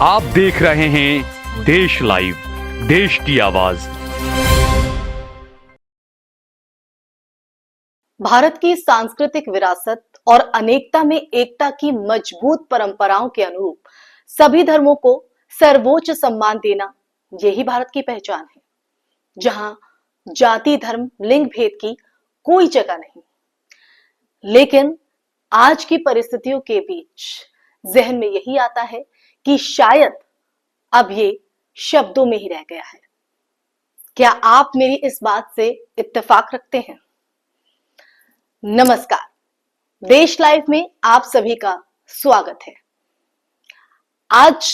आप देख रहे हैं देश लाइव, देश की आवाज। भारत की सांस्कृतिक विरासत और अनेकता में एकता की मजबूत परंपराओं के अनुरूप सभी धर्मों को सर्वोच्च सम्मान देना, यही भारत की पहचान है, जहां जाति, धर्म, लिंग भेद की कोई जगह नहीं। लेकिन आज की परिस्थितियों के बीच जहन में यही आता है कि शायद अब ये शब्दों में ही रह गया है। क्या आप मेरी इस बात से इत्तेफाक रखते हैं? नमस्कार, देश लाइव में आप सभी का स्वागत है। आज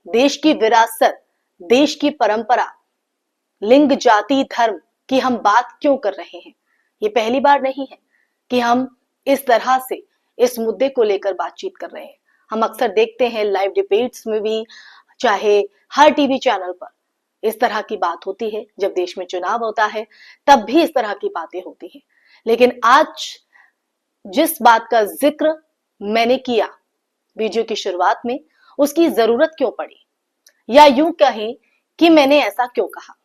देश की विरासत, देश की परंपरा, लिंग, जाति, धर्म की हम बात क्यों कर रहे हैं? ये पहली बार नहीं है कि हम इस तरह से इस मुद्दे को लेकर बातचीत कर रहे हैं। हम अक्सर देखते हैं लाइव डिबेट्स में भी, चाहे हर टीवी चैनल पर इस तरह की बात होती है। जब देश में चुनाव होता है तब भी इस तरह की बातें होती हैं। लेकिन आज जिस बात का जिक्र मैंने किया वीडियो की शुरुआत में, उसकी जरूरत क्यों पड़ी, या यूं कहें कि मैंने ऐसा क्यों कहा।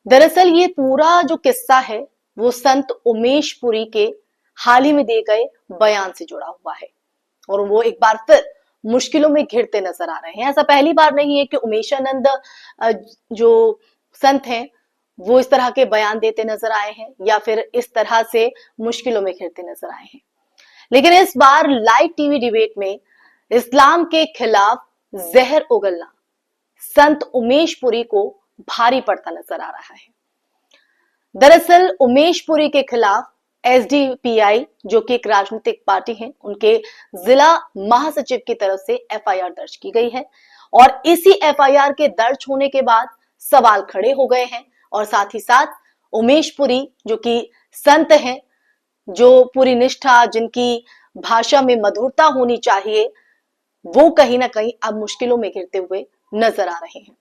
दरअसल ये पूरा जो किस्सा है वो संत उमेश पुरी के हाल ही में दिए गए बयान से जुड़ा हुआ है, और वो एक बार फिर मुश्किलों में घिरते नजर आ रहे हैं। ऐसा पहली बार नहीं है कि उमेशानंद जो संत हैं वो इस तरह के बयान देते नजर आए हैं या फिर इस तरह से मुश्किलों में घिरते नजर आए हैं। लेकिन इस बार लाइव टीवी डिबेट में इस्लाम के खिलाफ जहर उगलना संत उमेश पुरी को भारी पड़ता नजर आ रहा है। दरअसल उमेश पुरी के खिलाफ एसडीपीआई, जो कि एक राजनीतिक पार्टी है, उनके जिला महासचिव की तरफ से एफआईआर दर्ज की गई है, और इसी एफआईआर के दर्ज होने के बाद सवाल खड़े हो गए हैं। और साथ ही साथ उमेश पुरी, जो कि संत हैं, जो पूरी निष्ठा, जिनकी भाषा में मधुरता होनी चाहिए, वो कहीं ना कहीं अब मुश्किलों में घिरते हुए नजर आ रहे हैं।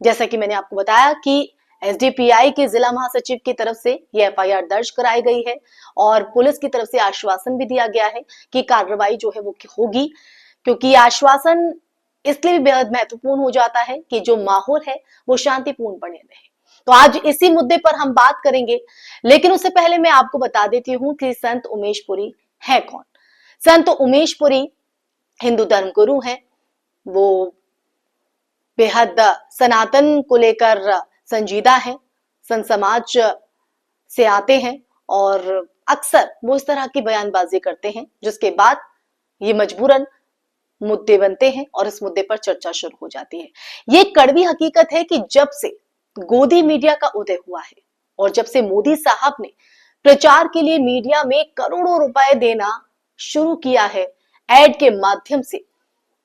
जैसा कि मैंने आपको बताया कि एसडीपीआई के जिला महासचिव की तरफ से यह एफआईआर दर्ज कराई गई है, और पुलिस की तरफ से आश्वासन भी दिया गया है कि कार्रवाई जो है वो होगी, क्योंकि आश्वासन इसलिए भी बेहद महत्वपूर्ण हो जाता है कि जो माहौल है वो शांतिपूर्ण बने रहे। तो आज इसी मुद्दे पर हम बात करेंगे, लेकिन उससे पहले मैं आपको बता देती हूँ कि संत उमेश पुरी है कौन। संत उमेश पुरी हिंदू धर्म गुरु हैं। वो बेहद सनातन को लेकर संजीदा है, संत समाज से आते हैं, और अक्सर वो इस तरह की बयानबाजी करते हैं जिसके बाद ये मजबूरन मुद्दे बनते हैं और इस मुद्दे पर चर्चा शुरू हो जाती है। ये कड़वी हकीकत है कि जब से गोदी मीडिया का उदय हुआ है और जब से मोदी साहब ने प्रचार के लिए मीडिया में करोड़ों रुपए देना शुरू किया है एड के माध्यम से,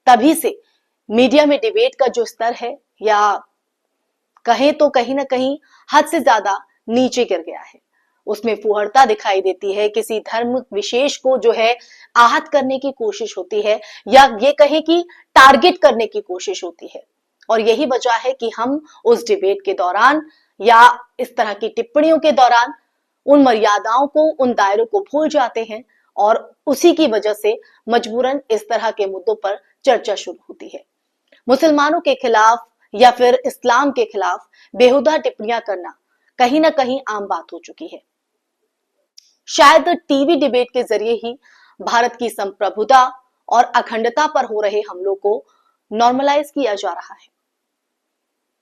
तभी से मीडिया में डिबेट का जो स्तर है, या कहें तो कहीं ना कहीं हद से ज्यादा नीचे गिर गया है। उसमें फुहड़ता दिखाई देती है, किसी धर्म विशेष को जो है आहत करने की कोशिश होती है, या ये कहें कि टारगेट करने की कोशिश होती है। और यही वजह है कि हम उस डिबेट के दौरान या इस तरह की टिप्पणियों के दौरान उन मर्यादाओं को, उन दायरों को भूल जाते हैं, और उसी की वजह से मजबूरन इस तरह के मुद्दों पर चर्चा शुरू होती है। मुसलमानों के खिलाफ या फिर इस्लाम के खिलाफ बेहुदा टिप्पणियां करना कहीं ना कहीं आम बात हो चुकी है। शायद टीवी डिबेट के जरिए ही भारत की संप्रभुता और अखंडता पर हो रहे हमलों को नॉर्मलाइज किया जा रहा है,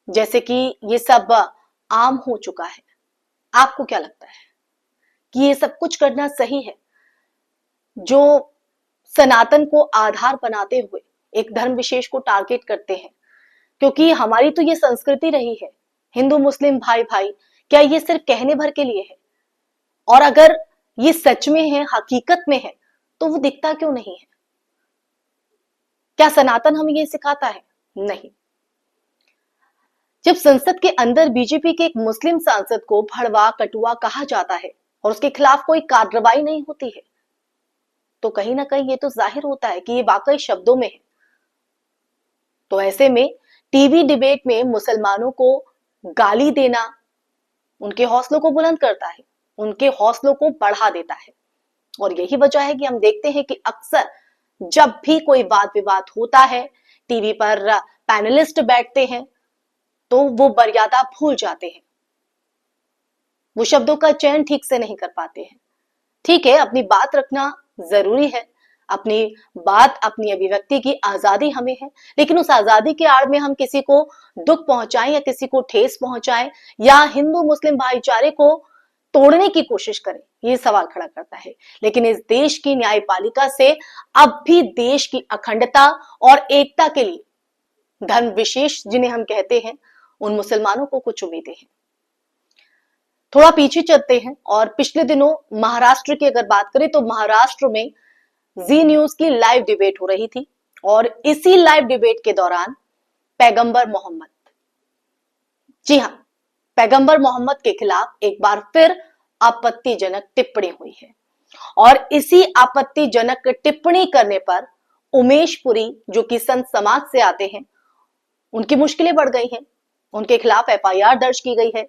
जैसे कि ये सब आम हो चुका है। आपको क्या लगता है कि ये सब कुछ करना सही है? जो सनातन को आधार बनाते हुए एक धर्म विशेष को टारगेट करते हैं, क्योंकि हमारी तो ये संस्कृति रही है, हिंदू मुस्लिम भाई भाई, क्या ये सिर्फ कहने भर के लिए है? और अगर ये सच में है, हकीकत में है, तो वो दिखता क्यों नहीं है? क्या सनातन हमें ये सिखाता है? नहीं। जब संसद के अंदर बीजेपी के एक मुस्लिम सांसद को भड़वा, कटुआ कहा जाता है और उसके खिलाफ कोई कार्रवाई नहीं होती है, तो कहीं ना कहीं ये तो जाहिर होता है कि ये वाकई शब्दों में है। तो ऐसे में टीवी डिबेट में मुसलमानों को गाली देना उनके हौसलों को बुलंद करता है, उनके हौसलों को बढ़ा देता है। और यही वजह है कि हम देखते हैं कि अक्सर जब भी कोई वाद विवाद होता है, टीवी पर पैनलिस्ट बैठते हैं, तो वो मर्यादा भूल जाते हैं, वो शब्दों का चयन ठीक से नहीं कर पाते हैं। ठीक है, अपनी बात रखना जरूरी है, अपनी बात, अपनी अभिव्यक्ति की आजादी हमें है, लेकिन उस आजादी के आड़ में हम किसी को दुख पहुंचाएं या किसी को ठेस पहुंचाएं या हिंदू मुस्लिम भाईचारे को तोड़ने की कोशिश करें, ये सवाल खड़ा करता है। लेकिन इस देश की न्यायपालिका से अब भी देश की अखंडता और एकता के लिए धर्म विशेष जिन्हें हम कहते हैं, उन मुसलमानों को कुछ उम्मीदें हैं। थोड़ा पीछे चलते हैं और पिछले दिनों महाराष्ट्र की अगर बात करें तो महाराष्ट्र में जी न्यूज की लाइव डिबेट हो रही थी और इसी लाइव डिबेट के दौरान पैगंबर मोहम्मद, जी हां, पैगंबर मोहम्मद के खिलाफ एक बार फिर आपत्तिजनक टिप्पणी हुई है और इसी आपत्तिजनक टिप्पणी करने पर उमेश पुरी, जो कि संत समाज से आते हैं, उनकी मुश्किलें बढ़ गई हैं, उनके खिलाफ एफआईआर दर्ज की गई है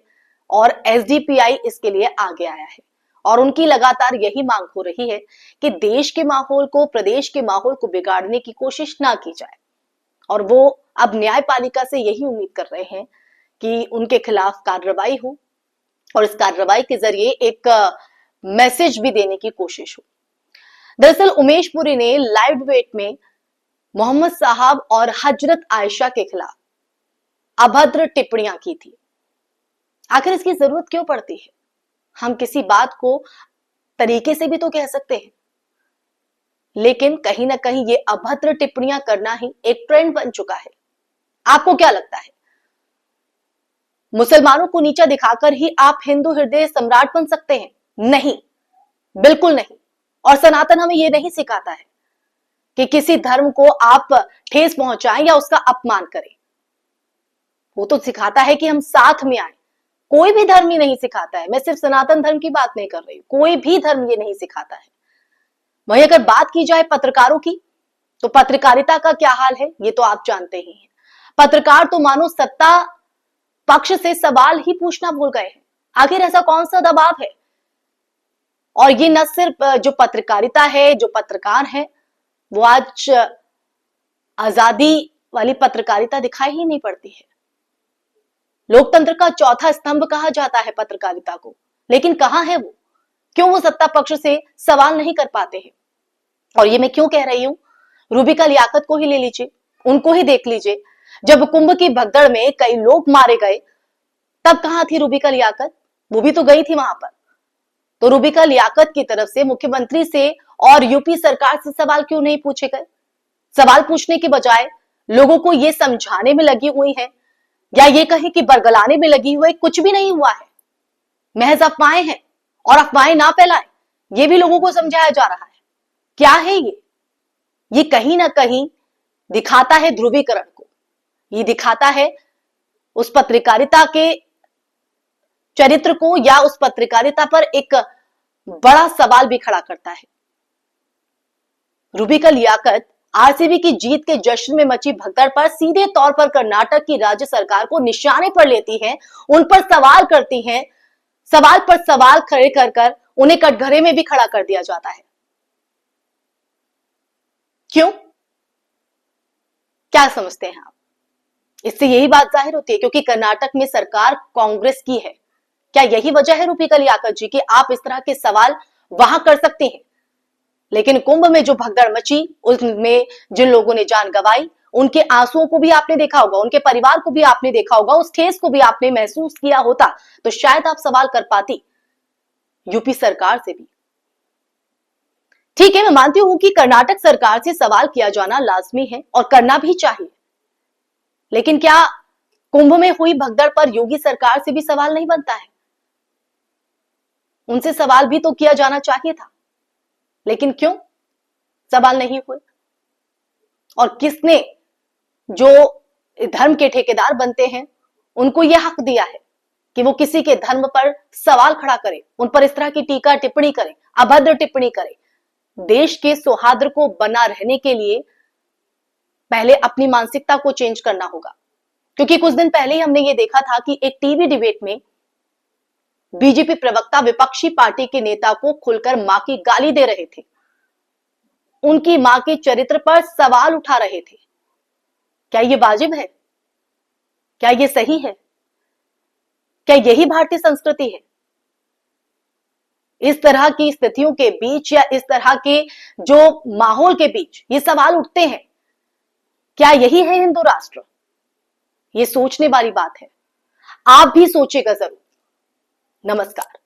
और एसडीपीआई इसके लिए आगे आया है और उनकी लगातार यही मांग हो रही है कि देश के माहौल को, प्रदेश के माहौल को बिगाड़ने की कोशिश ना की जाए और वो अब न्यायपालिका से यही उम्मीद कर रहे हैं कि उनके खिलाफ कार्रवाई हो और इस कार्रवाई के जरिए एक मैसेज भी देने की कोशिश हो। दरअसल उमेश पुरी ने लाइव डिबेट में मोहम्मद साहब और हजरत आयशा के खिलाफ अभद्र टिप्पणियां की थी। आखिर इसकी जरूरत क्यों पड़ती है? हम किसी बात को तरीके से भी तो कह सकते हैं, लेकिन कहीं ना कहीं ये अभद्र टिप्पणियां करना ही एक ट्रेंड बन चुका है। आपको क्या लगता है, मुसलमानों को नीचा दिखाकर ही आप हिंदू हृदय सम्राट बन सकते हैं? नहीं, बिल्कुल नहीं। और सनातन हमें यह नहीं सिखाता है कि किसी धर्म को आप ठेस पहुंचाएं या उसका अपमान करें। वो तो सिखाता है कि हम साथ में आए। कोई भी धर्म ये नहीं सिखाता है, मैं सिर्फ सनातन धर्म की बात नहीं कर रही हूं, कोई भी धर्म ये नहीं सिखाता है। वहीं अगर बात की जाए पत्रकारों की, तो पत्रकारिता का क्या हाल है ये तो आप जानते ही हैं। पत्रकार तो मानो सत्ता पक्ष से सवाल ही पूछना भूल गए हैं। आखिर ऐसा कौन सा दबाव है? और ये न सिर्फ जो पत्रकारिता है, जो पत्रकार है, वो आज आजादी वाली पत्रकारिता दिखाई ही नहीं पड़ती है। लोकतंत्र का चौथा स्तंभ कहा जाता है पत्रकारिता को, लेकिन कहां है वो? क्यों वो सत्ता पक्ष से सवाल नहीं कर पाते हैं? और ये मैं क्यों कह रही हूं, रूबिका लियाकत को ही ले लीजिए, उनको ही देख लीजिए। जब कुंभ की भगदड़ में कई लोग मारे गए, तब कहां थी रूबिका लियाकत? वो भी तो गई थी वहां पर। तो रूबिका लियाकत की तरफ से मुख्यमंत्री से और यूपी सरकार से सवाल क्यों नहीं पूछे गए? सवाल पूछने के बजाय लोगों को ये समझाने में लगी हुई है या ये कहें कि बरगलाने में लगी हुई, कुछ भी नहीं हुआ है, महज अफवाहें हैं और अफवाहें ना फैलाएं, ये भी लोगों को समझाया जा रहा है। क्या है ये कहीं ना कहीं दिखाता है ध्रुवीकरण को, ये दिखाता है उस पत्रकारिता के चरित्र को या उस पत्रकारिता पर एक बड़ा सवाल भी खड़ा करता है। रूबिका लियाकत आरसीबी की जीत के जश्न में मची भगदड़ पर सीधे तौर पर कर्नाटक की राज्य सरकार को निशाने पर लेती हैं, उन पर सवाल करती हैं, सवाल पर सवाल खड़े कर कर उन्हें कटघरे में भी खड़ा कर दिया जाता है। क्यों? क्या समझते हैं आप? इससे यही बात जाहिर होती है क्योंकि कर्नाटक में सरकार कांग्रेस की है। क्या यही वजह है रूबिका लियाकत जी कि आप इस तरह के सवाल वहां कर सकते हैं? लेकिन कुंभ में जो भगदड़ मची, उसमें जिन लोगों ने जान गंवाई, उनके आंसुओं को भी आपने देखा होगा, उनके परिवार को भी आपने देखा होगा, उस ठेस को भी आपने महसूस किया होता, तो शायद आप सवाल कर पाती यूपी सरकार से भी। ठीक है, मैं मानती हूं कि कर्नाटक सरकार से सवाल किया जाना लाजमी है और करना भी चाहिए, लेकिन क्या कुंभ में हुई भगदड़ पर योगी सरकार से भी सवाल नहीं बनता है? उनसे सवाल भी तो किया जाना चाहिए था, लेकिन क्यों सवाल नहीं हुए? और किसने, जो धर्म के ठेकेदार बनते हैं, उनको यह हक दिया है कि वो किसी के धर्म पर सवाल खड़ा करें, उन पर इस तरह की टीका टिप्पणी करें, अभद्र टिप्पणी करें? देश के सौहार्द को बना रहने के लिए पहले अपनी मानसिकता को चेंज करना होगा, क्योंकि कुछ दिन पहले ही हमने ये देखा था कि एक टीवी डिबेट में बीजेपी प्रवक्ता विपक्षी पार्टी के नेता को खुलकर मां की गाली दे रहे थे। उनकी मां के चरित्र पर सवाल उठा रहे थे। क्या ये वाजिब है? क्या ये सही है? क्या यही भारतीय संस्कृति है? इस तरह की स्थितियों के बीच या इस तरह के जो माहौल के बीच ये सवाल उठते हैं, क्या यही है हिंदू राष्ट्र? ये सोचने वाली बात है। आप भी सोचिएगा जरूर। नमस्कार।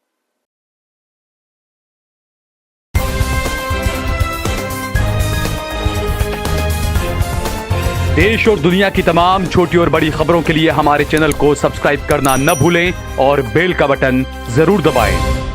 देश और दुनिया की तमाम छोटी और बड़ी खबरों के लिए हमारे चैनल को सब्सक्राइब करना न भूलें और बेल का बटन जरूर दबाएं।